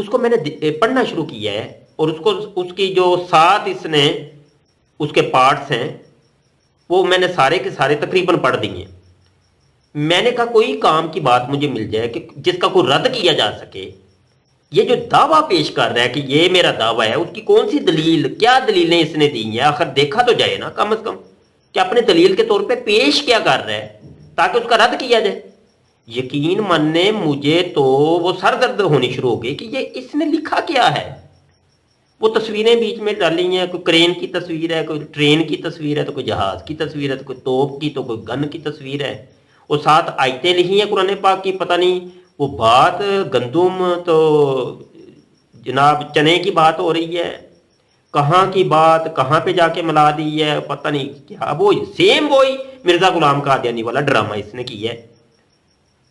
اس کو میں نے پڑھنا شروع کیا ہے، اور اس کی جو 7 اس نے اس کے پارٹس ہیں وہ میں نے سارے کے سارے تقریباً پڑھ دیے ہیں۔ میں نے کہا کوئی کام کی بات مجھے مل جائے کہ جس کا کوئی رد کیا جا سکے۔ یہ جو دعویٰ پیش کر رہا ہے کہ یہ میرا دعویٰ ہے، اس کی کون سی دلیل، کیا دلیلیں اس نے دی ہیں؟ آخر دیکھا تو جائے نا کم از کم کہ اپنے دلیل کے طور پہ پیش کیا کر رہا ہے تاکہ اس کا رد کیا جائے۔ یقین ماننے مجھے تو وہ سر درد ہونی شروع ہو گئی کہ یہ اس نے لکھا کیا ہے۔ وہ تصویریں بیچ میں ڈالی ہیں، کوئی کرین کی تصویر ہے، کوئی ٹرین کی تصویر ہے، تو کوئی جہاز کی تصویر ہے، تو کوئی توپ کی، تو کوئی گن کی تصویر ہے، وہ 7 آیتیں لکھی ہیں قرآن پاک کی، پتہ نہیں وہ بات گندم تو جناب چنے کی بات ہو رہی ہے، کہاں کی بات کہاں پہ جا کے ملا دی ہے، پتہ نہیں کیا۔ وہی سیم وہی مرزا غلام قادیانی والا ڈرامہ اس نے کی ہے۔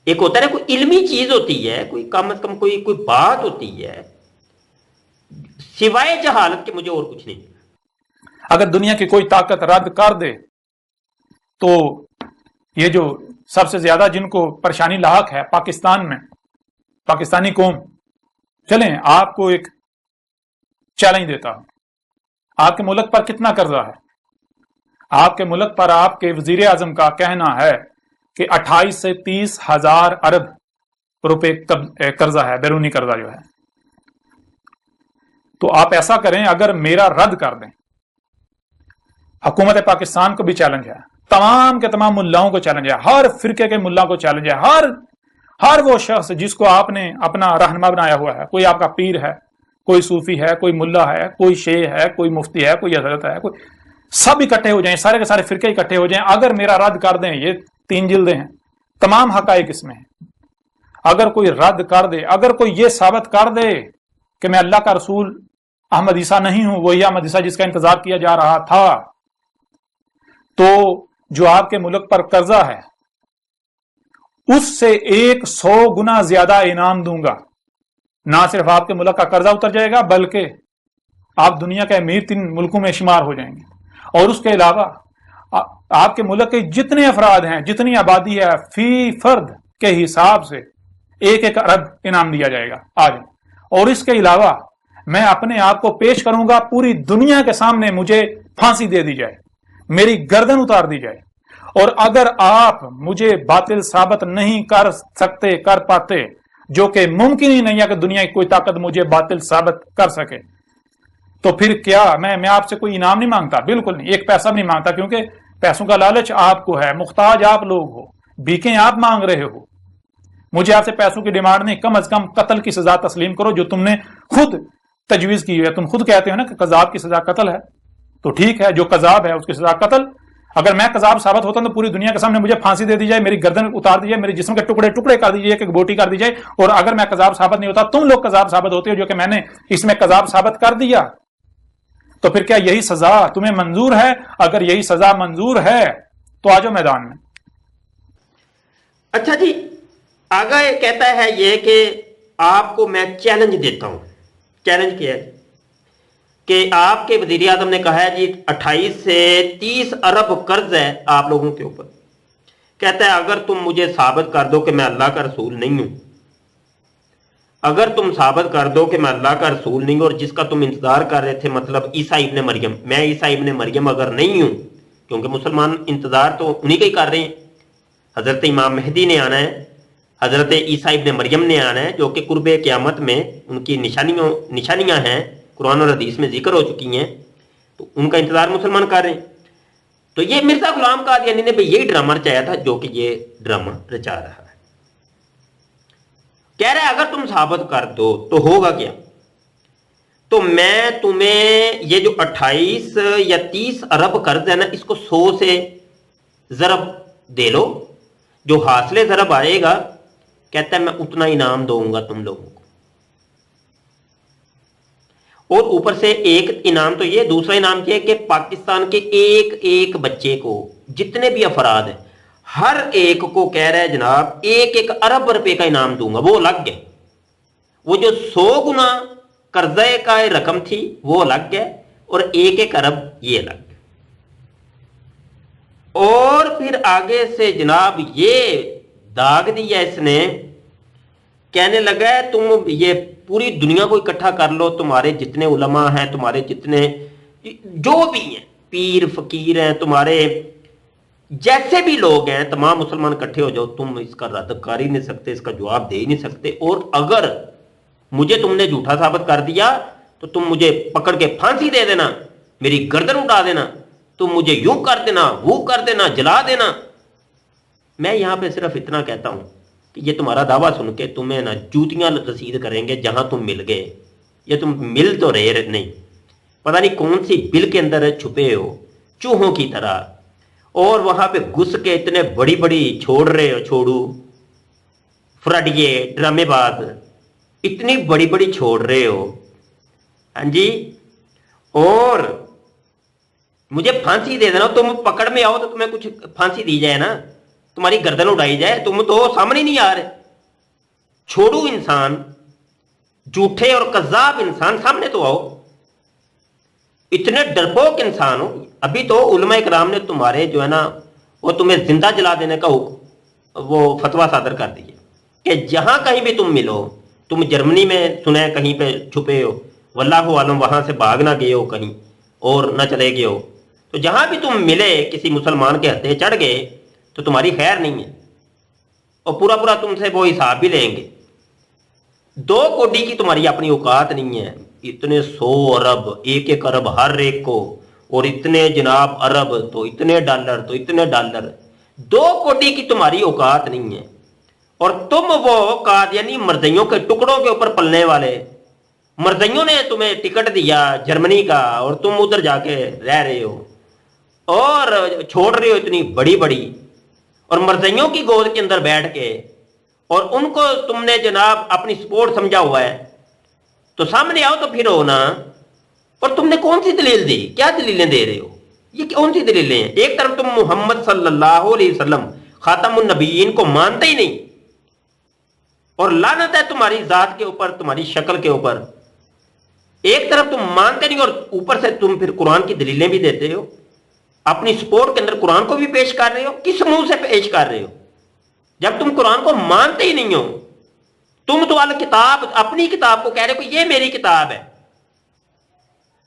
ایک ہوتا ہے نا کوئی علمی چیز ہوتی ہے، کوئی کم از کم کوئی بات ہوتی ہے، سوائے جہالت کے مجھے اور کچھ نہیں۔ اگر دنیا کی کوئی طاقت رد کر دے تو یہ جو سب سے زیادہ جن کو پریشانی لاحق ہے پاکستان میں، پاکستانی قوم، چلیں آپ کو ایک چیلنج دیتا ہوں۔ آپ کے ملک پر کتنا قرضہ ہے؟ آپ کے ملک پر آپ کے وزیر اعظم کا کہنا ہے کہ 28 سے 30 ہزار ارب روپے قرضہ ہے، بیرونی قرضہ جو ہے۔ تو آپ ایسا کریں، اگر میرا رد کر دیں، حکومت پاکستان کو بھی چیلنج ہے، تمام کے تمام ملاؤں کو چیلنج ہے، ہر فرقے کے ملا کو چیلنج ہے، ہر وہ شخص جس کو آپ نے اپنا رہنما بنایا ہوا ہے، کوئی آپ کا پیر ہے، کوئی صوفی ہے، کوئی ملا ہے، کوئی شیخ ہے، کوئی مفتی ہے، کوئی حضرت ہے، کوئی، سب اکٹھے ہو جائیں، سارے کے سارے فرقے اکٹھے ہو جائیں، اگر میرا رد کر دیں، یہ 3 جلدیں ہیں، تمام حقائق اس میں ہیں، اگر کوئی رد کر دے، اگر کوئی یہ ثابت کر دے کہ میں اللہ کا رسول احمد عیسیٰ نہیں ہوں، وہی احمد عیسیٰ جس کا انتظار کیا جا رہا تھا، تو جو آپ کے ملک پر قرضہ ہے اس سے 100 گنا زیادہ انعام دوں گا۔ نہ صرف آپ کے ملک کا قرضہ اتر جائے گا بلکہ آپ دنیا کے امیر 3 ملکوں میں شمار ہو جائیں گے، اور اس کے علاوہ آپ کے ملک کے جتنے افراد ہیں، جتنی آبادی ہے، فی فرد کے حساب سے 1 ارب انعام دیا جائے گا آج۔ اور اس کے علاوہ میں اپنے آپ کو پیش کروں گا پوری دنیا کے سامنے، مجھے پھانسی دے دی جائے، میری گردن اتار دی جائے، اور اگر آپ مجھے باطل ثابت نہیں کر سکتے، کر پاتے، جو کہ ممکن ہی نہیں ہے کہ دنیا کی کوئی طاقت مجھے باطل ثابت کر سکے، تو پھر کیا میں آپ سے کوئی انعام نہیں مانگتا، بالکل نہیں، 1 پیسہ بھی نہیں مانگتا، کیونکہ پیسوں کا لالچ آپ کو ہے، محتاج آپ لوگ ہو، بھیکیں آپ مانگ رہے ہو، مجھے آپ سے پیسوں کی ڈیمانڈ نہیں، کم از کم قتل کی سزا تسلیم کرو جو تم نے خود تجویز کی ہے۔ تم خود کہتے ہو نا کہ قذاب کی سزا قتل ہے، تو ٹھیک ہے، جو قذاب ہے اس کی سزا قتل۔ اگر میں قذاب ثابت ہوتا ہوں تو پوری دنیا کے سامنے مجھے پھانسی دے دی جائے، میری گردن اتار دی جائے، میرے جسم کے ٹکڑے ٹکڑے کر دی جائے، کہ بوٹی کر دی جائے، اور اگر میں قذاب ثابت نہیں ہوتا، تم لوگ قذاب ثابت ہوتے ہو، جو کہ میں نے اس میں قذاب ثابت کر دیا، تو پھر کیا یہی سزا تمہیں منظور ہے؟ اگر یہی سزا منظور ہے تو آ جاؤ میدان میں۔ اچھا جی، آگا یہ کہتا ہے یہ کہ آپ کو میں چیلنج دیتا ہوں۔ چیلنج کیا ہے کہ آپ کے وزیر اعظم نے کہا ہے جی 28 سے 30 ارب قرض ہے آپ لوگوں کے اوپر، کہتا ہے اگر تم مجھے ثابت کر دو کہ میں اللہ کا رسول نہیں ہوں، اگر تم ثابت کر دو کہ میں اللہ کا رسول نہیں ہوں، اور جس کا تم انتظار کر رہے تھے، مطلب عیسیٰ ابن مریم، میں عیسیٰ ابن مریم اگر نہیں ہوں، کیونکہ مسلمان انتظار تو انہی کا ہی کر رہے ہیں، حضرت امام مہدی نے آنا ہے، حضرت عیسیٰ ابن مریم نے آنا ہے، جو کہ قرب قیامت میں ان کی نشانیاں ہیں، قرآن اور حدیث میں ذکر ہو چکی ہیں، تو ان کا انتظار مسلمان کر رہے ہیں۔ تو یہ مرزا غلام قادیانی نے بھی یہی ڈرامہ رچایا تھا جو کہ یہ ڈرامہ رچا رہا ہے۔ کہہ رہا ہے اگر تم ثابت کر دو تو ہوگا کیا؟ تو میں تمہیں یہ جو 28 یا 30 ارب قرض ہے نا، اس کو 100 سے ضرب دے لو، جو حاصل ضرب آئے گا، کہتا ہے میں اتنا انعام دوں گا تم لوگوں کو، اور اوپر سے ایک انعام تو یہ، دوسرا انعام یہ کہ پاکستان کے ایک ایک بچے کو، جتنے بھی افراد ہیں، ہر ایک کو کہہ رہا ہے جناب 1 ارب روپے کا انعام دوں گا۔ وہ الگ ہے، وہ جو 100 گنا قرضے کا رقم تھی وہ الگ ہے، اور 1 ارب یہ الگ ہے۔ اور پھر آگے سے جناب یہ داغ دیا اس نے کہنے لگا ہے تم یہ پوری دنیا کو اکٹھا کر لو، تمہارے جتنے علماء ہیں، تمہارے جتنے جو بھی ہیں پیر فقیر ہیں، تمہارے جیسے بھی لوگ ہیں، تمام مسلمان اکٹھے ہو جاؤ، تم اس کا رد کر ہی نہیں سکتے، اس کا جواب دے ہی نہیں سکتے، اور اگر مجھے تم نے جھوٹا ثابت کر دیا تو تم مجھے پکڑ کے پھانسی دے دینا، میری گردن اٹھا دینا، تم مجھے یوں کر دینا، وہ کر دینا، جلا دینا۔ میں یہاں پہ صرف اتنا کہتا ہوں کہ یہ تمہارا دعویٰ سن کے تمہیں نا جوتیاں رسید کریں گے جہاں تم مل گئے، یہ تم مل تو رہے نہیں، پتہ نہیں کون سی بل کے اندر چھپے ہو چوہوں کی طرح، اور وہاں پہ گھس کے اتنے بڑی بڑی چھوڑ رہے ہو، چھوڑو فراڈیے ڈرامے باز، اتنی بڑی بڑی چھوڑ رہے ہو، ہاں جی، اور مجھے پھانسی دے دینا، تم پکڑ میں آؤ تو تمہیں کچھ پھانسی دی جائے نا، تمہاری گردن اڑائی جائے، تم تو سامنے نہیں آ رہے، چھوڑو انسان، جھوٹے اور کذاب انسان، سامنے تو آؤ، اتنے ڈرپوک انسان ہو۔ ابھی تو علماء کرام نے تمہارے جو ہے نا وہ تمہیں زندہ جلا دینے کا وہ فتویٰ صادر کر دیا کہ جہاں کہیں بھی تم ملو، تم جرمنی میں سنے کہیں پہ چھپے ہو، واللہ عالم وہاں سے بھاگ نہ گئے ہو کہیں اور نہ چلے گئے ہو، تو جہاں بھی تم ملے کسی مسلمان کے ہتھے چڑھ گئے تو تمہاری خیر نہیں ہے، اور پورا پورا تم سے وہ حساب بھی لیں گے۔ 2 کوڑی کی تمہاری اپنی اوقات نہیں ہے، اتنے 100 ارب، 1 ارب ہر ایک کو، اور اتنے جناب ارب تو اتنے ڈالر تو اتنے ڈالر، 2 کوڑی کی تمہاری اوقات نہیں ہے، اور تم وہ اوقات یعنی مرزیوں کے ٹکڑوں کے اوپر پلنے والے، مرزیوں نے تمہیں ٹکٹ دیا جرمنی کا اور تم ادھر جا کے رہ رہے ہو اور چھوڑ رہے ہو اتنی بڑی بڑی، اور مرزیوں کی گود کے اندر بیٹھ کے، اور ان کو تم نے جناب اپنی سپورٹ سمجھا ہوا ہے، تو سامنے آؤ تو پھر ہو نا۔ اور تم نے کون سی دلیل دی؟ کیا دلیلیں دے رہے ہو؟ یہ کون سی دلیلیں ہیں؟ ایک طرف تم محمد صلی اللہ علیہ وسلم خاتم النبیین کو مانتے ہی نہیں، اور لعنت ہے تمہاری ذات کے اوپر، تمہاری شکل کے اوپر، ایک طرف تم مانتے نہیں اور اوپر سے تم پھر قرآن کی دلیلیں بھی دیتے ہو، اپنی سپورٹ کے اندر قرآن کو بھی پیش کر رہے ہو، کس منہ سے پیش کر رہے ہو جب تم قرآن کو مانتے ہی نہیں ہو؟ تم تو الکتاب، اپنی کتاب کو کہہ رہے ہو کہ یہ میری کتاب ہے،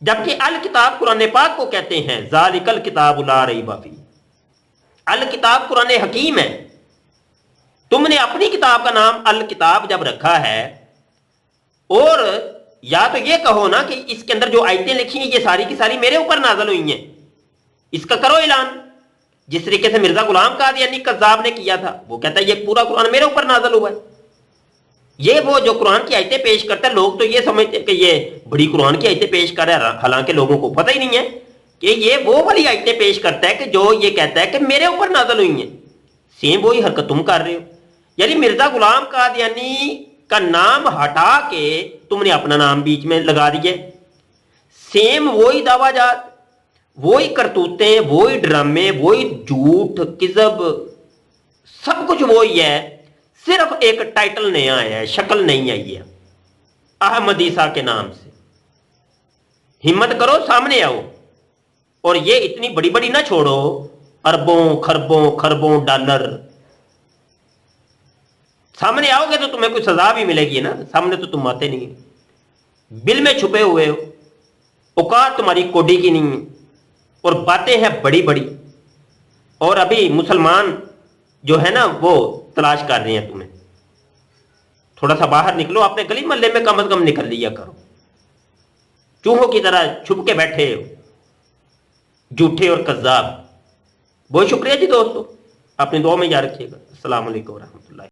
جبکہ الکتاب قرآن پاک کو کہتے ہیں ذالک الکتاب لا ریب فیہ، الکتاب قرآن حکیم ہے۔ تم نے اپنی کتاب کا نام الکتاب جب رکھا ہے، اور یا تو یہ کہو نا کہ اس کے اندر جو آیتیں لکھی ہیں یہ ساری کی ساری میرے اوپر نازل ہوئی ہیں، اس کا کرو اعلان، جس طریقے سے مرزا غلام قادیانی کذاب نے کیا تھا، وہ کہتا ہے یہ پورا قرآن میرے اوپر نازل ہوا ہے۔ یہ وہ جو قرآن کی آیتیں پیش کرتا ہے، لوگ تو یہ سمجھتے کہ یہ بڑی قرآن کی آیتیں پیش کر رہا ہے، حالانکہ لوگوں کو پتہ ہی نہیں ہے کہ یہ وہ والی آیتیں پیش کرتا ہے کہ جو یہ کہتا ہے کہ میرے اوپر نازل ہوئی ہیں۔ سیم وہی حرکت تم کر رہے ہو، یعنی مرزا غلام قادیانی کا نام ہٹا کے تم نے اپنا نام بیچ میں لگا دیے، سیم وہی دعویٰ جات، وہی کرتوتیں، وہی ڈرامے، وہی جھوٹ کذب، سب کچھ وہی ہے، صرف ایک ٹائٹل نیا آیا ہے، شکل نہیں آئی ہے، احمد عیسیٰ کے نام سے۔ ہمت کرو سامنے آؤ، اور یہ اتنی بڑی بڑی نہ چھوڑو، اربوں خربوں خربوں ڈالر، سامنے آؤ گے تو تمہیں کوئی سزا بھی ملے گی نا، سامنے تو تم آتے نہیں، بل میں چھپے ہوئے ہو، اوقات تمہاری کوڈی کی نہیں ہے، اور باتیں ہیں بڑی بڑی، اور ابھی مسلمان جو ہے نا وہ تلاش کر رہے ہیں تمہیں۔ تھوڑا سا باہر نکلو، اپنے گلی محلے میں کم از کم نکل لیا کرو، چوہوں کی طرح چھپ کے بیٹھے ہو، جھوٹے اور کذاب۔ بہت شکریہ جی دوستو، اپنی دعا میں یاد رکھیے گا۔ السلام علیکم ورحمۃ اللہ۔